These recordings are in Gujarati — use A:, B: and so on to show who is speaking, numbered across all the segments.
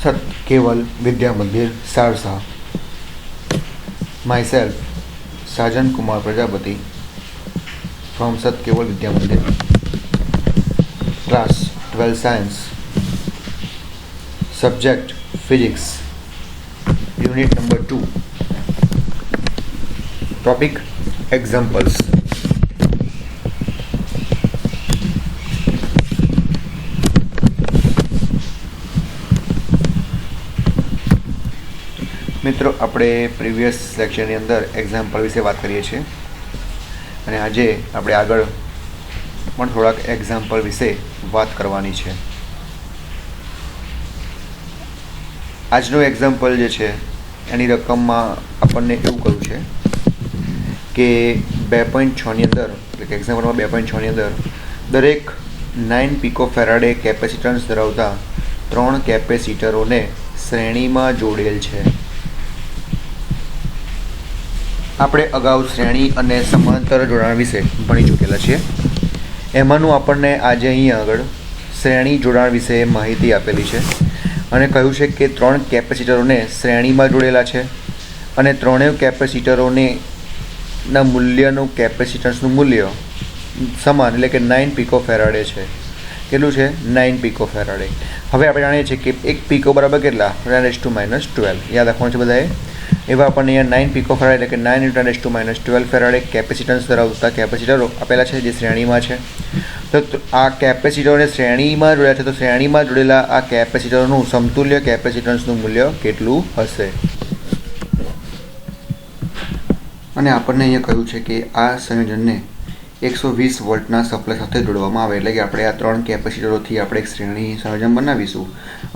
A: सत Kewal Vidya Mandir Sarsa. Myself Sajan Kumar Prajapati from Sat Kewal Vidya Mandir, class 12 science, subject physics, unit number 2, topic examples. मित्रों, આપણે પ્રીવિયસ લેક્ચરની અંદર એક્ઝામ્પલ વિશે વાત કરીએ છીએ અને આજે આપણે આગળ પણ થોડાક એક્ઝામ્પલ વિશે વાત કરવાની છે। આજનો એક્ઝામ્પલ જે છે એની રકમમાં આપણને એવું કહ્યું છે કે 2.6ની અંદર, એટલે કે એક્ઝામ્પલમાં 2.6ની અંદર દરેક 9 પિકોફેરાડે કેપેસિટન્સ ધરાવતા 3 કેપેસિટરોને શ્રેણીમાં જોડેલ છે। આપણે અગાઉ શ્રેણી અને સમાંતર જોડાણ વિશે ભણી ચૂકેલા છીએ। એમાંનું આપણને આજે અહીંયા આગળ શ્રેણી જોડાણ વિશે માહિતી આપેલી છે અને કહ્યું છે કે 3 કેપેસિટરોને શ્રેણીમાં જોડેલા છે અને ત્રણેય કેપેસિટરોને ના મૂલ્યનું કેપેસિટન્સનું મૂલ્ય સમાન, એટલે કે 9 પિકોફેરાડે છે। કેટલું છે? 9 પિકોફેરાડે। હવે આપણે જાણીએ છીએ કે 1 પિકો બરાબર કેટલા? 10⁻12। યાદ રાખવાનું છે બધાએ। એવા આપણને અહીંયા 9 પિકોફેરાડે એટલે કે 9 × 10⁻12 ફેરાડે કેપેસિટન્સ ધરાવતા કેપેસિટરો આપેલા છે જે શ્રેણીમાં છે। તો આ કેપેસિટરોને શ્રેણીમાં જોડ્યા છે, તો શ્રેણીમાં જોડેલા આ કેપેસિટરોનું સમતુલ્ય કેપેસિટન્સનું મૂલ્ય કેટલું હશે? અને આપણને અહીંયા કહ્યું છે કે આ સંયોજનને 120 વોલ્ટના સપ્લાય સાથે જોડવામાં આવે, એટલે કે આપણે આ 3 કેપેસિટરોથી આપણે એક શ્રેણી સંયોજન બનાવીશું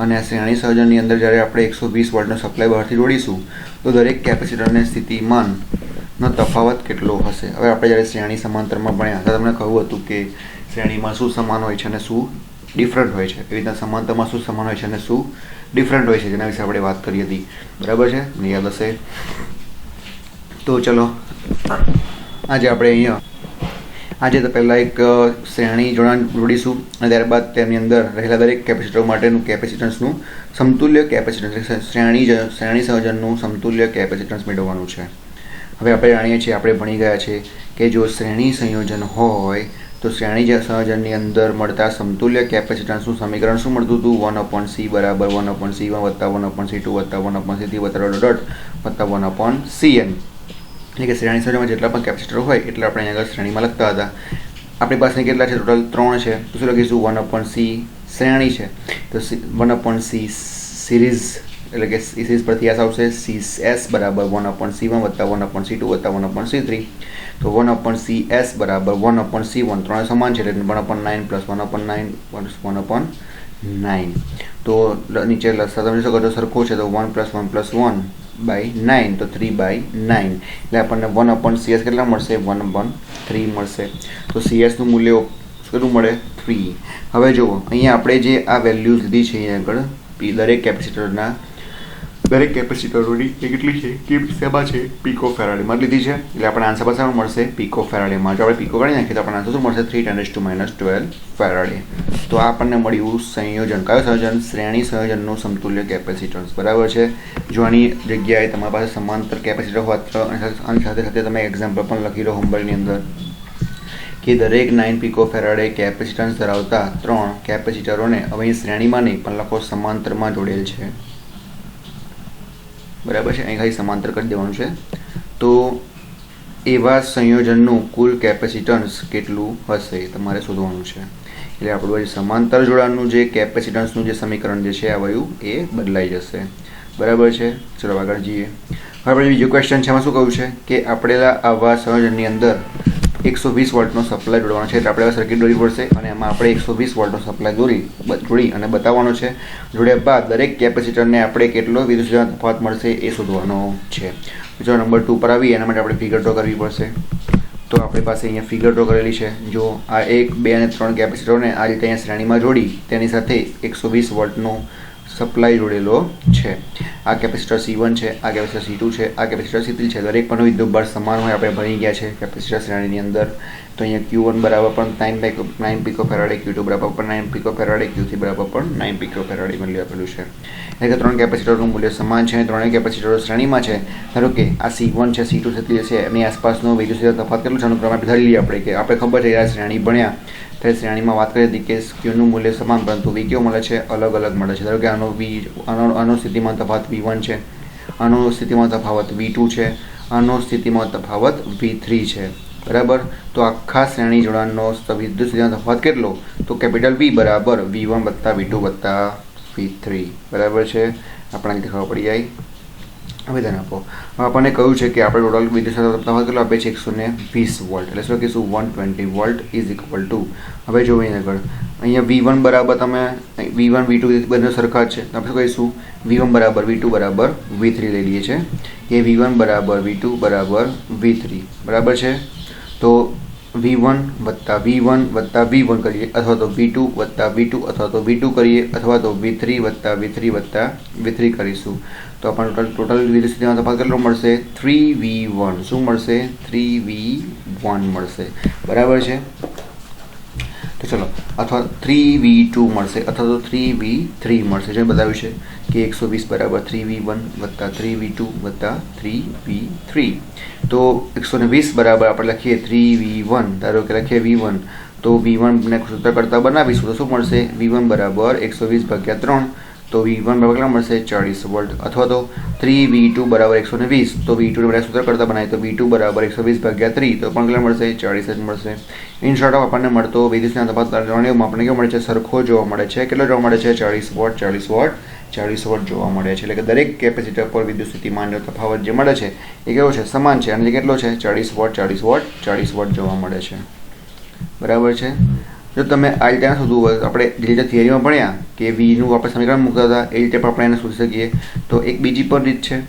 A: અને આ શ્રેણી સંયોજનની અંદર જ્યારે આપણે 120 વોલ્ટનો સપ્લાય બહારથી જોડીશું તો દરેક કેપેસિટરને સ્થિતિમાનનો તફાવત કેટલો હશે? હવે આપણે જ્યારે શ્રેણી સમાંતરમાં ભણ્યા ત્યારે તમને કહ્યું હતું કે શ્રેણીમાં શું સમાન હોય છે અને શું ડિફરન્ટ હોય છે, એવી રીતના સમાંતરમાં શું સમાન હોય છે અને શું ડિફરન્ટ હોય છે, જેના વિશે આપણે વાત કરી હતી। બરાબર છે? મને યાદ હશે? તો ચલો આજે આપણે અહીંયા તો પહેલાં એક શ્રેણી જોડાણ જોડીશું અને ત્યારબાદ તેની અંદર રહેલા દરેક કેપેસિટર માટેનું કેપેસિટન્સનું સમતુલ્ય કેપેસિટન્સ, શ્રેણી સંયોજનનું સમતુલ્ય કેપેસિટન્સ મેળવવાનું છે। હવે આપણે જાણીએ છીએ, આપણે ભણી ગયા છે કે જો શ્રેણી સંયોજન હોય તો શ્રેણી સંયોજનની અંદર મળતા સમતુલ્ય કેપેસિટન્સનું સમીકરણ શું મળતું હતું? 1/c બરાબર 1/c1 વત્તા 1/c2 વત્તા 1/c3 વત્તા 1/cn। એટલે કે શ્રેણી સંયોજનમાં જેટલા પણ કેપેસિટર હોય એટલે આપણે અહીંયા આગળ શ્રેણીમાં લખતા હતા। આપણી પાસે કેટલા છે? ટોટલ 3 છે, તો શું લખીશું? 1/c શ્રેણી છે તો 1/c સિરીઝ, એટલે કે સિરીઝ પરથી આ આવશે cs બરાબર 1/c1 વત્તા 1/c2 વત્તા 1/c3, તો 1/cs બરાબર 1/c1, ત્રણે સમાન છે એટલે 1/9 પ્લસ 1/9 તો નીચે તમે શું કરો સરખું છે તો 1 + 1 + 1/9 તો 3/9 એટલે આપણને 1/cs કેટલા મળશે? 1/3 મળશે। તો cs નું મૂલ્ય કેટલું મળે? 3। હવે જુઓ અહીંયા આપણે જે આ વેલ્યુઝ લીધી છે અહીંયા આગળ દરેક કેપેસિટરોની એ કેટલી છે કે સેમાં છે? પિકોફેરાડેમાં લીધી છે, એટલે આપણે આન્સર પાછળ મળશે પિકોફેરાડેમાં। જો આપણે પિકો કાઢી નાખીએ તો આપણને આન્સર શું મળશે? 3 × 10⁻12 ફેરાડે। તો આ આપણને મળ્યું સંયોજન। કયું સંયોજન? શ્રેણી સંયોજનનું સમતુલ્ય કેપેસિટન્સ। બરાબર છે? જો આની જગ્યાએ તમારી પાસે સમાંતર કેપેસિટર હોત તો આની સાથે સાથે તમે એક્ઝામ્પલ પણ લખી લો હોમવર્કની અંદર કે દરેક 9 પિકોફેરાડે કેપેસિટન્સ ધરાવતા 3 કેપેસિટરોને હવે શ્રેણીમાં નહીં પણ લખો સમાંતરમાં જોડેલ છે। બરાબર છે? અહીં ખાલી સમાંતર કરી દેવાનું છે। તો એવા સંયોજનનું કુલ કેપેસિટન્સ કેટલું હશે તમારે શોધવાનું છે। એટલે આપણું સમાંતર જોડાણનું જે કેપેસિટન્સનું જે સમીકરણ જે છે આ વયું એ બદલાઈ જશે। બરાબર છે? ચલો આગળ જઈએ। હવે આપણે બીજો ક્વેશ્ચન છે, એમાં શું કહ્યું છે કે આપણે આવા સંયોજનની અંદર 120 વોલ્ટનો સપ્લાય જોડવાનો છે, એટલે આપણે સર્કિટ દોરવી પડશે અને એમાં આપણે 120 વોલ્ટનો સપ્લાય જોડી અને બતાવવાનો છે। જોડ્યા બાદ દરેક કેપેસિટરને આપણે કેટલો વિદ્યુત તફાવત મળશે એ શોધવાનો છે। જો નંબર 2 પર આવી એના માટે આપણે ફિગર ડ્રો કરવી પડશે। તો આપણી પાસે અહીંયા ફિગર ડ્રો કરેલી છે। જો આ 1, 2 અને 3 કેપેસિટરોને આ રીતે અહીંયા શ્રેણીમાં જોડી તેની સાથે 120 વોલ્ટનો સપ્લાય જોડેલો છે. આ કેપેસિટર C1 છે, આ કેપેસિટર C2 છે, આ કેપેસિટર C3 છે. દરેક પરનો વિદ્યુતભાર સમાન હોય આપણે ભણી ગયા છે કેપેસિટર શ્રેણીની અંદર. તો અહીંયા Q1 બરાબર પણ 9 પિકોફેરાડે, Q2 બરાબર પણ 9 પિકોફેરાડે, Q3 બરાબર પણ 9 પિકોફેરાડે મૂલ્ય આપેલું છે. એટલે કે ત્રણ કેપેસિટરનું મૂલ્ય સમાન છે અને ત્રણેય કેપેસિટરો શ્રેણીમાં છે. ધારો કે આ C1 છે, C2 C3 છે, એની આસપાસનો વિદ્યુત તફાવત કેટલો છે એનું ક્રમ આપણે ધરી લઈએ આપણે કે આપણે ખબર છે આ શ્રેણી ભણ્યા ત્યારે શ્રેણીમાં વાત કરી હતી કે Qનું મૂલ્ય સમાન પરંતુ V કેવું મળે છે, અલગ અલગ મળે છે. ધારો કે આનો સ્થિતિમાં તફાવત V1 છે, આનો સ્થિતિમાં તફાવત V2 છે, આનો સ્થિતિમાં તફાવત V3 છે. બરાબર. તો આખા શ્રેણી જોડાણનો વિદ્યુત સ્થિતિમાં તફાવત કેટલો? તો કેપિટલ V બરાબર V1 વત્તા V2 વત્તા V3. બરાબર છે. આપણને ખબર પડી જાય. હવે ધ્યાન આપો. આપણને કહ્યું છે કે આપણે ટોટલ વિદ્યુત તફાવત કેટલો આપે છે? 120 વોલ્ટ. એટલે શું કહીશું? 120 વોલ્ટ ઇઝ ઇક્વલ ટુ. હવે જો આગળ અહીંયા V1 બરાબર તમે V1 V2 બંને સરખા જ છે. આપણે શું કહીશું? V1 બરાબર V2 બરાબર V3 લઈ લઈએ છીએ. એ V1 બરાબર V2 બરાબર V3. બરાબર છે. તો V1 વત્તા V1 વત્તા V1 કરીએ અથવા તો V2 વત્તા V2 અથવા તો V2 કરીએ અથવા તો V3 વત્તા V3 વત્તા V3 કરીશું. તો આપણને ટોટલ વિદ્યુત સ્થિતિમાં તફાવત કેટલો મળશે? 3V1. શું મળશે? 3V1 મળશે. બરાબર છે. તો ચલો, અથવા 3V2 મળશે અથવા તો 3V3 મળશે. જે બતાવ્યું છે કે 120 બરાબર 3V1 વત્તા 3V2 વત્તા 3V3. તો 120 બરાબર આપણે લખીએ 3V1. ધારો કે લખીએ V1 તો V1 ને સૂત્ર કરતા બનાવીશું તો શું મળશે? V1 બરાબર 120 ભાગ્યા 3. તો V1 બરાબર કેટલા મળશે? 40 વોલ્ટ. અથવા તો 3V2 બરાબર 120 તો V2 ને સૂત્ર કરતા બનાવીએ તો V2 બરાબર 120 ભાગ્યા 3 તો પણ કેટલા મળશે? 40 જ મળશે. ઇન શોર્ટ આપણને મળતો વિદ્યુતના તફાવત ત્રણેયમાં આપણને કેવો મળે છે? સરખો જોવા મળે છે. કેટલો જોવા મળે છે? 40 વોટ 40 વોટ 40 વોટ જોવા મળે છે. એટલે કે દરેક કેપેસિટર પર વિદ્યુત સ્થિતિમાનનો તફાવત જે મળે છે એ કેવો છે? સમાન છે. અને કેટલો છે? 40 વોટ 40 વોટ 40 વોટ જોવા મળે છે. બરાબર છે. જો તમે આ રીતે શોધવું હોય આપણે જે રીતે થિયરીમાં ભણ્યા કે Vનું આપણે સમીકરણ મૂકતા હતા એ રીતે પણ આપણે એને શોધી શકીએ. તો એક બીજી પણ રીત છે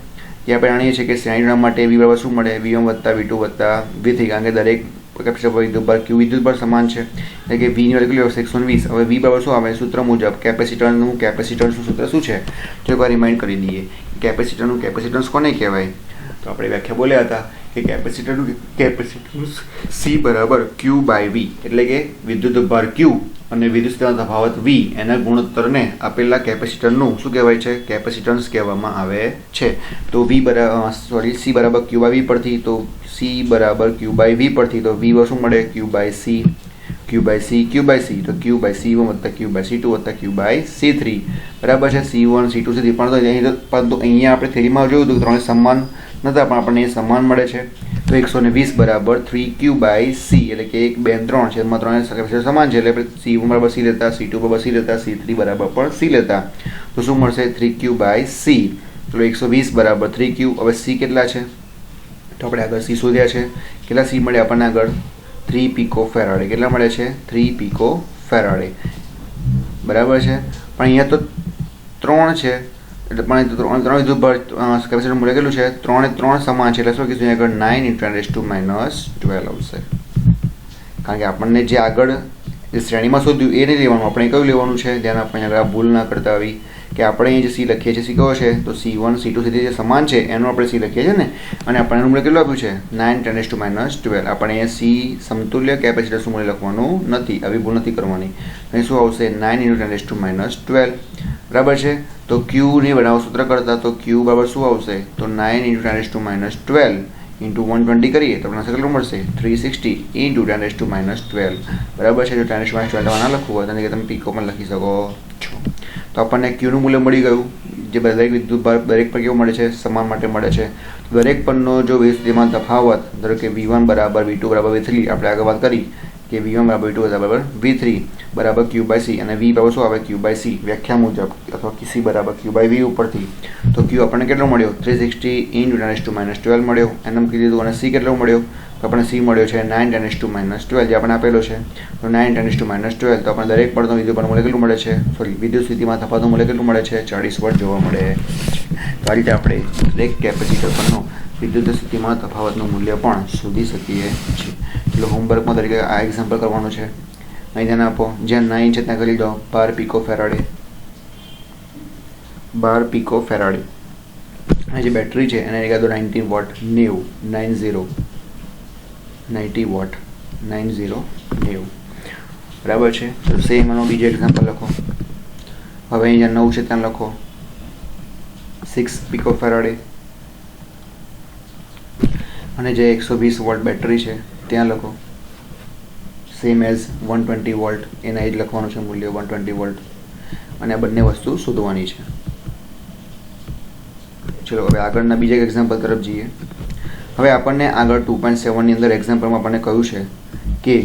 A: કે આપણે જાણીએ છીએ કે શ્રેણી જોડાણ માટે V બરાબર શું મળે? V1 વત્તા V2 વત્તા V3. કારણ કે દરેક કેપેસિટર પર વિદ્યુતભાર સમાન છે. એટલે કે V ની વેલ્યુ કેટલી આવશે? 120. હવે V બરાબર શું આવે? સૂત્ર મુજબ કેપેસિટરનું સૂત્ર શું છે? જો એકવાર રિમાઇન્ડ કરી દઈએ. કેપેસિટન્સ કોને કહેવાય? તો આપણે વ્યાખ્યા બોલ્યા હતા કે કેપેસિટરનું C બરાબર Q બાય V. એટલે કે વિદ્યુતભાર Q અને વિદ્યુત સ્થિતિમાન તફાવત V એના ગુણોત્તરને આપેલા કેપેસિટરનું શું કહેવાય છે? કેપેસિટન્સ કહેવામાં આવે છે. તો C બરાબર Q બાય V પરથી તો C બરાબર Q બાય V પરથી તો V શું મળે? Q by C Q by C Q by C તો Q બાય C1 વત્તા Q બાય C2 વત્તા Q બાય C3. બરાબર છે. C1 C2 C3 પરંતુ અહીંયા આપણે થિયરીમાં જોયું હતું કે ત્રણે સમાન નતા પણ આપણને એ સમાન મળે છે. તો 120 બરાબર 3Q બાય C એટલે કે 1 2 3 છે એમાં ત્રણે કેપેસિટર સમાન છે એટલે આપણે C1 બરાબર C લેતા, C2 બરાબર C લેતા, C3 બરાબર પણ C લેતા. તો શું મળશે? 3Q by C. તો 120 બરાબર 3Q. હવે C કેટલા છે? તો આપણે આગળ C શોધ્યા છે. કેટલા C મળે આપણને આગળ? 3 પિકોફેરાડે. કેટલા મળે છે? 3 પિકોફેરાડે. બરાબર છે. પણ અહીંયા તો 3 છે એટલે પણ ત્રણ વિદ્યુતભાર કેપેસિટર મૂલ્ય કેટલું છે? 3 સમાન છે એટલે શું કીધું આગળ? 9 × 10⁻12 આવશે. કારણ કે આપણને જે આગળ જે શ્રેણીમાં શોધ્યું એ નહીં લેવાનું, આપણે કયું લેવાનું છે? ધ્યાન આપણે આગળ ભૂલ ના કરતા આવી કે આપણે અહીં જે C લખીએ છીએ C કયો છે? તો C1 C2 C3 જે સમાન છે એનું આપણે C લખીએ છીએ ને. અને આપણને મૂલ્ય કેટલું આપ્યું છે? 9 × 10⁻12. આપણે અહીંયા C સમતુલ્ય કેપેસિટર શું મૂલ્ય લખવાનું નથી. આવી ભૂલ નથી કરવાની. અહીં શું આવશે? 9 × 10⁻12. બરાબર છે. તો Q ની બનાવો સૂત્ર કરતા તો Q બરાબર શું આવશે? તો 9 × 10⁻12 ઇન્ટુ 120 કરીએ તો આપણને કેટલું મળશે? 360 ઇન્ટુ 10⁻12. બરાબર છે. જો 10⁻12 ના લખવું હોય તો તમે પીકો પણ લખી શકો છો. તો આપણને Qનું મૂલ્ય મળી ગયું. જે દરેક વિદ્યુતભાર દરેક પર કેવું મળે છે? સમાન માટે મળે છે. દરેક પરનો જો વિદ્યુત સ્થિતિમાન તફાવત ધારો કે V1 બરાબર V2 બરાબર V3 આપણે આગળ વાત કરી કે V1 બરાબર V2 બરાબર V3 બરાબર Q બાય C અને V બરાબર શું આવે? Q બાય C વ્યાખ્યા મુજબ અથવા C બરાબર Q બાય V ઉપરથી. તો Q આપણને કેટલો મળ્યો? 360 ઇન્ટુ 10⁻12 મળ્યો. એને મૂકી દીધું. અને C કેટલો મળ્યો? તો આપણને C મળ્યો છે 9 × 10⁻12 જે આપણે આપેલો છે. તો 9 × 10⁻12 તો આપણને દરેક પડતો વિદ્યુતભાર મૂલ્ય કેટલું મળે છે? વિદ્યુત સ્થિતિમાં તફાવતનું મૂલ્ય કેટલું મળે છે? 40 વોટ જોવા મળે છે. તો આ રીતે આપણે દરેક કેપેસિટર પરનો વિદ્યુત સ્થિતિમાં તફાવતનું મૂલ્ય પણ શોધી શકીએ છીએ. એટલે હોમવર્કમાં તરીકે આ એક્ઝામ્પલ કરવાનું છે. અહીં ધ્યાન આપો. જ્યાં 9 છે ત્યાં કરી દો 12 પિકોફેરાડે. 12 પીકો ફેરાડે. અને જે બેટરી છે એને લગાવી દો 90 વોટ 90 વોટ 90. બરાબર છે. તો સેમ આનો બીજો એક્ઝામ્પલ લખો. હવે અહીંયા 9 છે ત્યાં લખો 6 પીકો ફેરાડે. અને જે 120 વોલ્ટ બેટરી છે ત્યાં લખો સેમ એઝ 120 વોલ્ટ, એના એ જ લખવાનું છે મૂલ્ય 120 વોલ્ટ. અને આ બંને વસ્તુ શોધવાની છે. ચલો હવે આગળના બીજા એક્ઝામ્પલ તરફ જઈએ. હવે આપણને આગળ 2.7 ની અંદર એક્ઝામ્પલમાં આપણને કહ્યું છે કે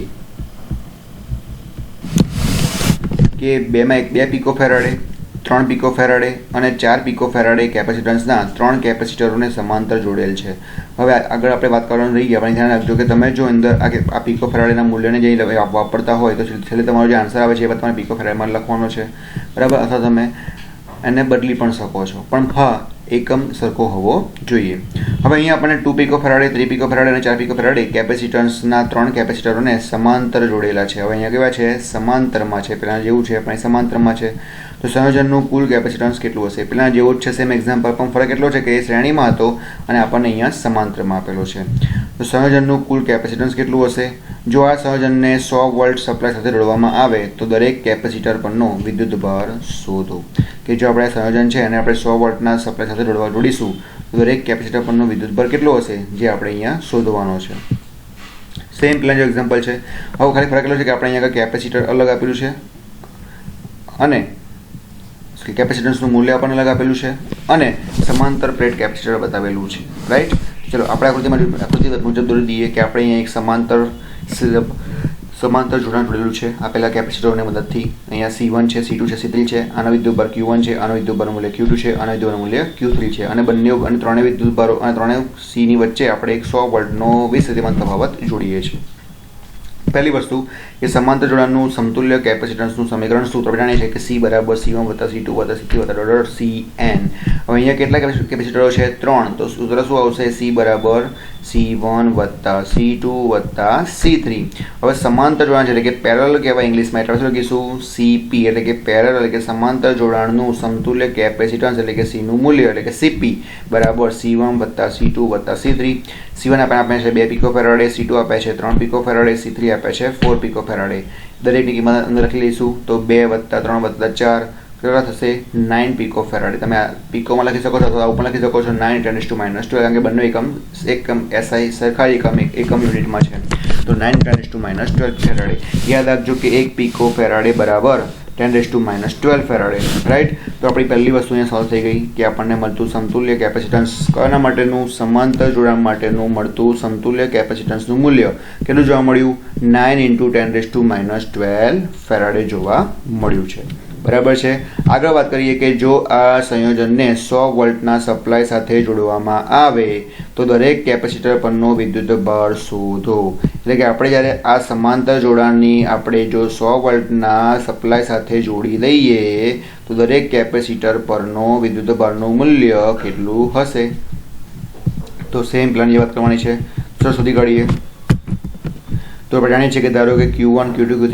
A: 2 પીકો ફેરાડે, 3 પીકો ફેરાડે અને 4 પીકો ફેરાડે કેપેસિટન્સના 3 કેપેસિટરોને સમાંતર જોડેલ છે. હવે આગળ આપણે વાત કરવાનું રહી ગયા, પણ ધ્યાન રાખજો કે તમે જો અંદર આ પીકો ફેરાડેના મૂલ્યને જે વાપરતા હોય તો છેલ્લે તમારો જે આન્સર આવે છે એ તમારે પીકો ફેરાડેમાં લખવાનો છે, બરાબર. અથવા તમે એને બદલી પણ શકો છો, પણ હા એકમ સરખો હોવો જોઈએ. હવે અહીંયા આપણને 2 પીકો ફેરાડે, 3 પીકો ફેરાડે અને 4 પીકો ફેરાડે કેપેસિટન્સના 3 કેપેસિટરોને સમાંતર જોડેલા છે. હવે અહીંયા કેવા છે? સમાંતરમાં છે. પહેલાં જેવું છે આપણે સમાંતરમાં છે. તો સંયોજનનું કુલ કેપેસિટન્સ કેટલું હશે? પહેલાં જેવું જ છે સેમ એક્ઝામ્પલ, પણ ફરક એટલો છે કે એ શ્રેણીમાં હતો અને આપણને અહીંયા સમાંતરમાં આપેલો છે. તો સંયોજનનું કુલ કેપેસિટન્સ કેટલું હશે? જો આ સંયોજનને 100 વોલ્ટ સપ્લાય સાથે જોડવામાં આવે તો દરેક કેપેસિટર પરનો વિદ્યુતભાર શોધો. કે જો આપણે સંયોજન છે અને આપણે 100 વોલ્ટના સપ્લાય સાથે જોડીશું તો દરેક કેપેસિટર પરનો વિદ્યુતભાર કેટલો હશે જે આપણે અહીંયા શોધવાનો છે. સેમ પેલા જે એક્ઝામ્પલ છે. હવે ખાલી ફરક એટલો છે કે આપણે અહીંયા કેપેસિટર અલગ આપેલું છે અને કેપેસિટન્સનું મૂલ્ય આપણને અલગ આપેલું છે અને સમાંતર પ્લેટ કેપેસિટર બતાવેલું છે, રાઈટ. ચલો આપણે આકૃતિ મુજબ દોરી દઈએ કે આપણે અહીંયા એક સમાંતર જોડાણ જોડેલું છે આપેલા કેપેસિટરોની મદદથી. અહીંયા C1 છે, C2 છે, C3 છે. આનો વિદ્યુતભાર Q1 છે, આનો વિદ્યુતભારનું મૂલ્ય Q2 છે, આનો વિદ્યુતભારનું મૂલ્ય Q3 છે. અને ત્રણેય વિદ્યુતભારો અને ત્રણેય Cની વચ્ચે આપણે એક 100 વોલ્ટનો 20 તફાવત જોડીએ છીએ. પહેલી વસ્તુ કે સમાંતર જોડાણનું સમતુલ્ય કેપેસિટન્સનું સમીકરણ સૂત્ર આપણે જાણીએ છીએ કે C બરાબર C1 વત્તા C2 વત્તા C3 વત્તા Cn. હવે અહીંયા કેટલા કેપેસિટરો છે? 3. તો સૂત્ર શું આવશે? C બરાબર C1 વત્તા C2 વત્તા C3. હવે સમાંતર જોડાણ છે એટલે કે પેરેલલ કહેવાય ઇંગ્લિશમાં, એટલે શું લખીશું? CP એટલે કે પેરેલલ એટલે કે સમાંતર જોડાણનું સમતુલ્ય કેપેસિટન્સ એટલે કે C નું મૂલ્ય એટલે કે CP બરાબર C1 વત્તા C2 વત્તા C3. C1 આપે છે 2 પીકો ફેરાડે, C2 આપે છે 3 પીકો ફેરાડે, C3 આપે છે 4 પીકો ફેરાડે. દરેકની કિંમત અંદર લખી લઈશું. તો 2 વત્તા 3 વત્તા 4 કેટલા થશે? 9 પીકો ફેરાડે. તમે આ પીકોમાં લખી શકો છો અથવા ઉપર લખી શકો છો 9 × 10⁻², કારણ કે બંને એકમ SI સરખા એકમ યુનિટમાં છે. તો 9 × 10⁻² ફેરાડે. યાદ રાખજો કે 1 પીકો ફેરાડે બરાબર 10⁻12 ફેરાડે, રાઈટ. તો આપણી પહેલી વસ્તુ અહીંયા સોલ્વ થઈ ગઈ કે આપણને મળતું સમતુલ્ય કેપેસિટન્સ કયાના માટેનું? સમાંતર જોડાણ માટેનું મળતું સમતુલ્ય કેપેસિટન્સનું મૂલ્ય કેટલું જોવા મળ્યું? 9 × 10⁻12 ફેરાડે જોવા મળ્યું છે, બરાબર છે. આગળ વાત કરીએ કે જો આ સંયોજનને 100 વોલ્ટના સપ્લાય સાથે જોડવામાં આવે તો દરેક કેપેસિટર પરનો વિદ્યુતભાર શોધો. એટલે કે આપણે જ્યારે આ સમાંતર જોડાણની આપણે જો 100 વોલ્ટના સપ્લાય સાથે જોડી દઈએ તો દરેક કેપેસિટર પરનો વિદ્યુતભારનું મૂલ્ય કેટલું હશે? તો સેમ પ્લાનની વાત કરવાની છે. ચલો શોધી કાઢીએ. તો આપણે જાણીએ છીએ કે ધારો કે Q1, Q2, Q3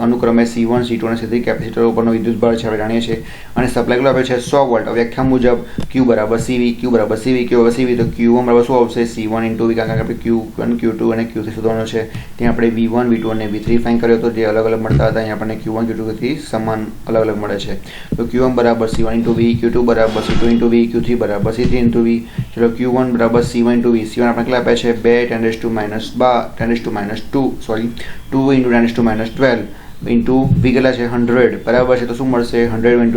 A: અનુક્રમે C1, C2 અને C3 કેપેસિટરો ઉપરનો વિદ્યુતભાર છે આપણે જાણીએ છીએ. અને સપ્લાય કેટલો આપે છે? 100 વોલ્ટ. વ્યાખ્યા મુજબ Q બરાબર CV, Q બરાબર CV, Q બરાબર CV. તો Q1 બરાબર શું આવશે? C1 × V, કારણ કે આપણે Q1, Q2 અને Q3 શોધવાનો છે. ત્યાં આપણે V1, V2 અને V3 ફાઇન્ડ કર્યો હતો જે અલગ અલગ મળતા હતા. અહીંયા આપણને Q1, Q2, Q3 સમાન અલગ અલગ મળે છે. તો Q1 બરાબર C1 × V, Q2 બરાબર C2 × V, Q3 બરાબર C3 × V. ચલો Q1 બરાબર C1 × V. C1 આપણે કેટલા આપે છે? 2 × 10⁻12 ઇન્ટુ V કેટલા છે? 100, બરાબર છે. તો શું મળશે? 100 × 2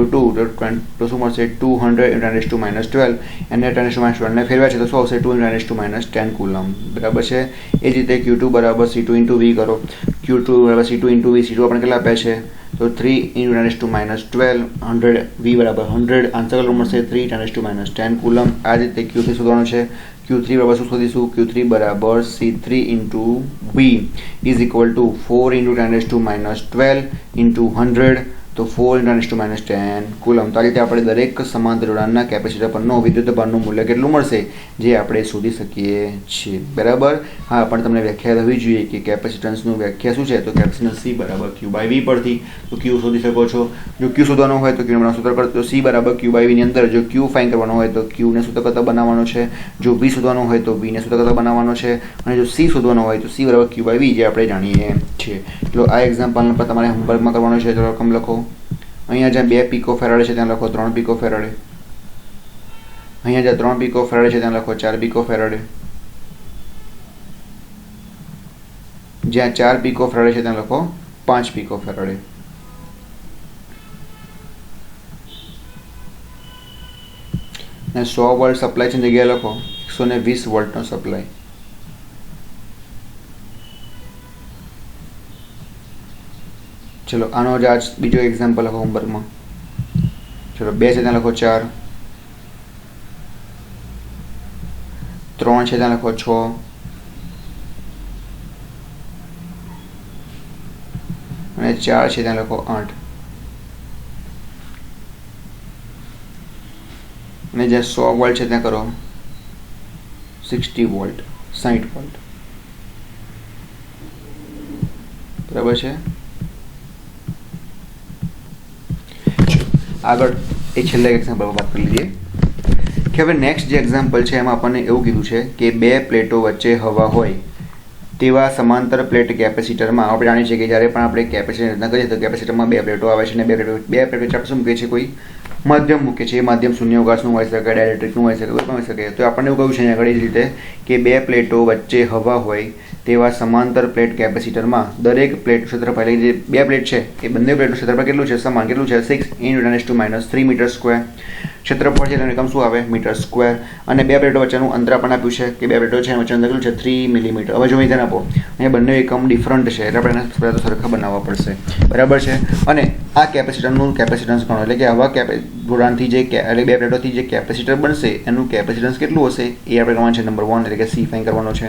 A: તો શું મળશે? 200 × 10⁻12. એને 10⁻12 ને ફેરવ્યા છે તો શું આવશે? 2 × 10⁻10 કુલમ, બરાબર છે. એ જ રીતે Q2 બરાબર C2 × V કરો. Q2 બરાબર C2 × V. C2 આપણે કેટલા આપે છે? તો 3 × 10⁻12. 100 V બરાબર 100. આન્સર કેટલો મળશે? 3 × 10⁻10 કુલમ. આ જ રીતે Q3 શોધવાનું છે. Q3 બરાબર શું શોધીશું? Q3 બરાબર C3 × V is equal to 4 × 10⁻12 into 100. તો 4 × 10⁻10 કુલમ. તો આ રીતે આપણે દરેક સમાંતર જોડાણના કેપેસિટર પરનો વિદ્યુતભારનું મૂલ્ય કેટલું મળશે જે આપણે શોધી શકીએ છીએ. બરાબર. હા, પણ તમને વ્યાખ્યા થવી જોઈએ કે કેપેસિટન્સનું વ્યાખ્યા શું છે. તો કેપેસિટન્સ C = Q/V પરથી તો Q શોધી શકો છો. જો Q શોધવાનો હોય તો Q નું સૂત્ર કરતો C = Q/V ની અંદર જો Q ફાઇન્ડ કરવાનો હોય તો Q ને સૂત્ર કરતા બનાવવાનો છે. જો V શોધવાનો હોય તો V ને સૂત્ર કરતા બનાવવાનો છે. અને જો C શોધવાનો હોય તો C = Q/V જે આપણે જાણીએ છીએ. તો આ એક્ઝામ્પલ પર તમારે હોમવર્કમાં કરવાનો છે. તો રકમ લખો. અહીંયા જ્યાં 2 પીકોફેરાડે છે ત્યાં લખો 3 પીકોફેરાડે. અહીંયા જ્યાં 3 પીકોફેરાડે છે ત્યાં લખો 4 પીકોફેરાડે. જ્યાં 4 પીકોફેરાડે છે ત્યાં લખો 5 પીકોફેરાડે. અને 100 વોલ્ટ સપ્લાય છે જગ્યાએ લખો 120 વોલ્ટનો સપ્લાય. ચલો આનો જ બીજો એક્ઝામ્પલ લખો હોમવર્કમાં. ચલો 2 છે ત્યાં લખો 4, 3 છે ત્યાં લખો 6, અને 4 છે ત્યાં લખો 8. અને જ્યાં 100 વોલ્ટ છે ત્યાં કરો 60 વોલ્ટ, 60 વોલ્ટ. બરાબર છે. આગળ એ છેલ્લા એક્ઝામ્પલ વાત કરી લઈએ કે હવે નેક્સ્ટ જે એક્ઝામ્પલ છે એમાં આપણને એવું કીધું છે કે 2 પ્લેટો વચ્ચે હવા હોય તેવા સમાંતર પ્લેટ કેપેસિટરમાં આપણે જાણીએ છીએ કે જ્યારે પણ આપણે કેપેસિટર રચના કરીએ તો કેપેસિટરમાં 2 પ્લેટો આવે છે અને 2 પ્લેટ વચ્ચે આપણે શું મૂકીએ છીએ? કોઈ માધ્યમ મૂકે છે. એ માધ્યમ શૂન્યાવકાશનું હોઈ શકે, ડાયલેક્ટ્રિકનું હોઈ શકે, કોઈ પણ હોઈ શકે. તો આપણને એવું કહ્યું છે આગળ એ રીતે કે 2 પ્લેટો વચ્ચે હવા હોય તેવા સમાંતર પ્લેટ કેપેસિટરમાં દરેક પ્લેટ ક્ષેત્રફળ જે 2 પ્લેટ છે એ બંને પ્લેટનું ક્ષેત્રફળ કેટલું છે? સમાન. કેટલું છે? 6 × 10⁻³ મીટર સ્ક્વેર. ક્ષેત્રફળ છે તેનું એકમ શું આવે? Metre square. અને 2 પ્લેટો વચ્ચેનું અંતર આપણને આપ્યું છે કે 2 પ્લેટો છે એનું વચ્ચેનું અંતર કેટલું છે? 3 મિલીમીટર. હવે જો ધ્યાન આપો અહીંયા બંને એકમ ડિફરન્ટ છે એટલે આપણે એને તો સરખા બનાવવા પડશે. બરાબર છે. અને આ કેપેસિટરનું કેપેસિટન્સ ગણો એટલે કે આવા જોડાણથી જે એટલે 2 પ્લેટોથી જે કેપેસિટર બનશે એનું કેપેસિટન્સ કેટલું હશે એ આપણે ગણવાનું છે. નંબર 1 એટલે કે C ફાઇન્ડ કરવાનો છે.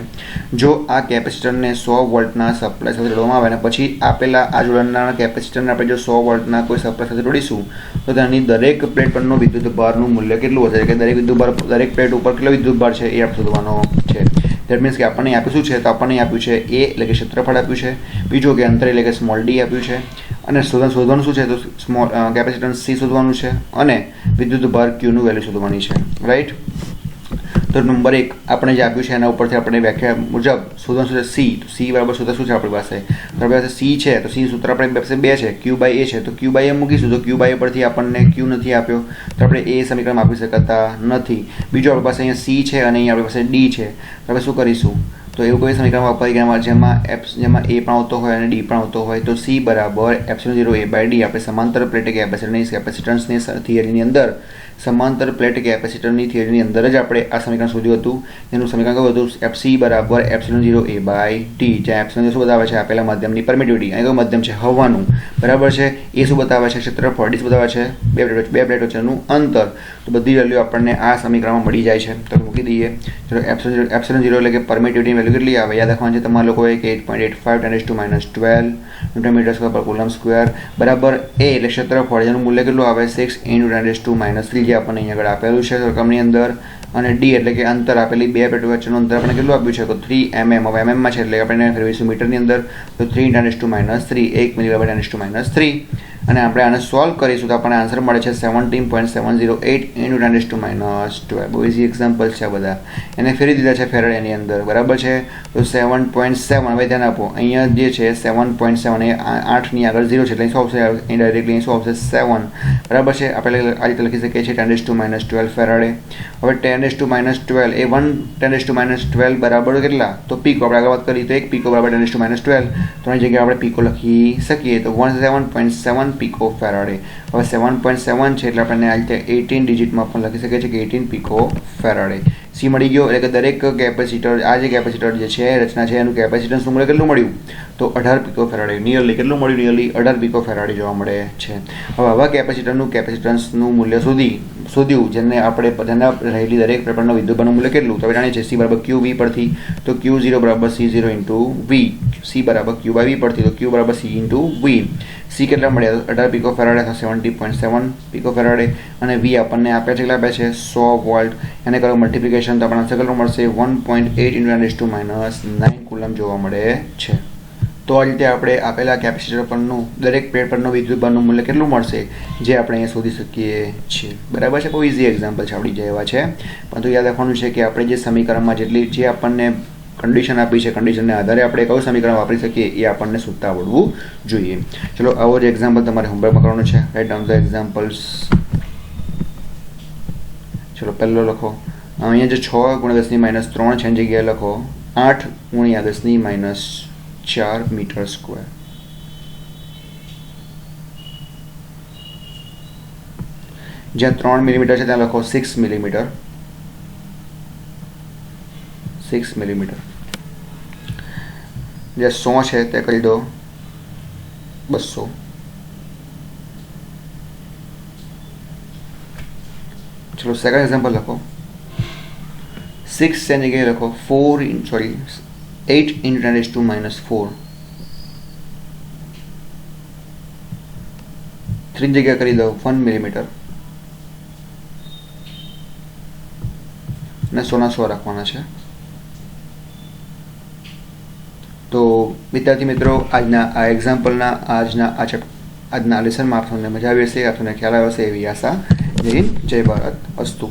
A: જો આ કેપેસિટરને 100 વોલ્ટના સપ્લાય સાથે જોડવામાં આવે અને પછી આપેલા આ જોડાણના કેપેસિટરને આપણે જો 100 વોલ્ટના કોઈ સપ્લાય સાથે જોડીશું તો તેની દરેક પ્લેટ પરનો વિદ્યુતભારનું મૂલ્ય કેટલું હશે? કે દરેક પ્લેટ ઉપર કેટલો વિદ્યુતભાર છે એ આપણે શોધવાનો છે. દેટ મીન્સ કે આપણને આપ્યું શું છે? તો આપણને આપ્યું છે A એટલે કે ક્ષેત્રફળ આપ્યું છે. બીજું કે અંતર એટલે કે સ્મોલ d આપ્યું છે. અને શોધવાનું શું છે? તો કેપેસિટન્સ C શોધવાનું છે અને વિદ્યુતભાર Q નું વેલ્યુ શોધવાની છે. રાઈટ. તો નંબર 1 આપણે જે આપ્યું છે એના ઉપરથી આપણે વ્યાખ્યા મુજબ શોધવાનું છે C. તો C બરાબર સૂત્ર શું છે આપણી પાસે? આપણી પાસે C છે તો C સૂત્ર આપણી પાસે 2 છે. Q/A છે તો Q/A મૂકીશું તો Q/A પરથી આપણને Q નથી આપ્યો તો આપણે એ સમીકરણ આપી શકતા નથી. બીજું આપણી પાસે અહીંયા C છે અને અહીંયા આપણી પાસે D છે તો આપણે શું કરીશું? તો એવું કોઈ સમીકરણ વાપરી ગયા જેમાં A પણ આવતો હોય અને D પણ આવતો હોય તો C = ε0A/d આપણે સમાંતર પ્લેટ કેપેસિટન્સની થિયરીની અંદર સમાંતર પ્લેટ કેપેસિટરની થિયરીની અંદર જ આપણે આ સમીકરણ શોધ્યું હતું. એનું સમીકરણ કયું હતું? C = ε0A/t. જ્યાં ε0 શું બતાવે છે? આપેલા માધ્યમની પરમિટિવિટી. અહીં કયું માધ્યમ છે? હવાનું. બરાબર છે. એ શું બતાવે છે? ક્ષેત્રફળ. D શું બતાવે છે? 2 પ્લેટ વચ્ચેનું અંતર. તો બધી વેલ્યુ આપણને આ સમીકરણમાં મળી જાય છે. તો મૂકી દઈએ. ચલો ε0 એટલે કે પરમિટિવિટીની વેલ્યુ કેટલી આવે? યાદ રાખવાની છે તમારા લોકોએ કે 8.85 × 10⁻12 ન્યૂટન/કુલમ સ્ક્વેર બરાબર A એટલે ક્ષેત્રફળ જેનું મૂલ્ય કેટલું આવે? 6 × 10⁻³ જે આપણને અહીંયા આગળ આપેલું છે રકમની અંદર. અને D એટલે કે અંતર આપેલી 2 પ્લેટો વચ્ચેનું અંતર આપણે કેટલું આપ્યું છે? તો 3 mm. હવે mm માં છે એટલે આપણે ફેરવીશું મીટરની અંદર તો 3 × 10⁻³ 1 મિલી/10⁻³ અને આપણે આને સોલ્વ કરીશું તો આપણને આન્સર મળે છે 17.708 × 10⁻12. બહુ ઇઝી એક્ઝામ્પલ છે આ બધા. એને ફેરવી દીધા છે ફેરાડે એની અંદર. બરાબર છે. તો 7.7 હવે ધ્યાન આપો અહીંયા જે છે 7.7 એ 8ની આગળ 0 છે એટલે શું આવશે? અહીં ડાયરેક્ટલી શું આવશે? 7. બરાબર છે. આપણે આ રીતે લખી શકીએ છીએ 10⁻12 ફેરાડે. હવે 10⁻12 એ 1 10⁻12 બરાબર કેટલા? તો પીકો. આપણે આગળ વાત કરી તો 1 પીકો બરાબર 10⁻12 તો એની જગ્યાએ આપણે પીકો લખી શકીએ તો 17.7 પીકો ફેરાડે. હવે 7.7 છે એટલે આપણે આ રીતે 18 ડિજિટમાં પણ લખી શકીએ છીએ કે 18 પીકો ફેરાડે. C મળી ગયો. એટલે કે દરેક કેપેસિટર આ જે કેપેસિટર જે છે રચના છે એનું કેપેસિટન્સનું મૂલ્ય કેટલું મળ્યું? તો 18 પીકો ફેરાડે. નિયરલી કેટલું મળ્યું? નિયરલી 18 પીકો ફેરાડે જોવા મળે છે. હવે આવા કેપેસિટરનું કેપેસિટન્સનું મૂલ્ય શોધ્યું જેને આપણે તેના રહેલી દરેક પ્રકારનો વિદ્યુતભારનું મૂલ્ય કેટલું? તો આપણે જાણીએ છીએ C = QV પરથી તો Q0 = C0 × V. C = Q/V પરથી તો Q = C × V. સી કેટલા મળ્યા 18 પીકો ફેરાડે અથવા 70.7 પીકો ફેરાડે અને વી આપણને આપ્યા છે કેટલા આપ્યા છે 100 વોલ્ટ. એને કરો મલ્ટિપ્લિકેશન તો આપણને આન્સર કેટલો મળશે 1.8 × 10⁹ કુલમ જોવા મળે છે. તો આ રીતે આપણે આપેલા કેપેસિટર પરનું દરેક પ્લેટ પરનું વિદ્યુતભારનું મૂલ્ય કેટલું મળશે જે આપણે અહીંયા શોધી શકીએ છીએ. બરાબર છે. બહુ ઇઝી એક્ઝામ્પલ છે આપણી જેવા છે, પરંતુ યાદ રાખવાનું છે કે આપણે જે સમીકરણમાં જે આપણને કન્ડિશન આપી છે કન્ડિશનને આધારે આપણે કયું સમીકરણ વાપરી શકીએ એ આપણને શોધતા આવડવું જોઈએ. ચલો આવો જ એક્ઝામ્પલ તમારે હોમવર્કમાં કરવાનું છે. Write down the examples. ચલો પહેલો લખો. અહીંયા જે 6 × 10⁻³ છે એની જગ્યાએ લખો 8 × 10⁻4 મીટર સ્ક્વેર. જ્યાં 3 મિલીમીટર છે ત્યાં લખો 6 મિલીમીટર. 6 મિલીમીટર. જે 100 છે તે કરી દો 200. ચલો સેકન્ડ એક્ઝામ્પલ લખો 6 એની જગ્યાએ લખો 8 × 10⁻⁴. 3 જગ્યા કરી દો 1 મિલીમીટર અને 100 રાખવાના છે. તો વિદ્યાર્થી મિત્રો આજના આ એક્ઝામ્પલના આજના લેસનમાં આપણને મજા આવી હશે, આપણને ખ્યાલ આવ્યો હશે એવી આશા. જય હિન્દ, જય ભારત. અસ્તુ.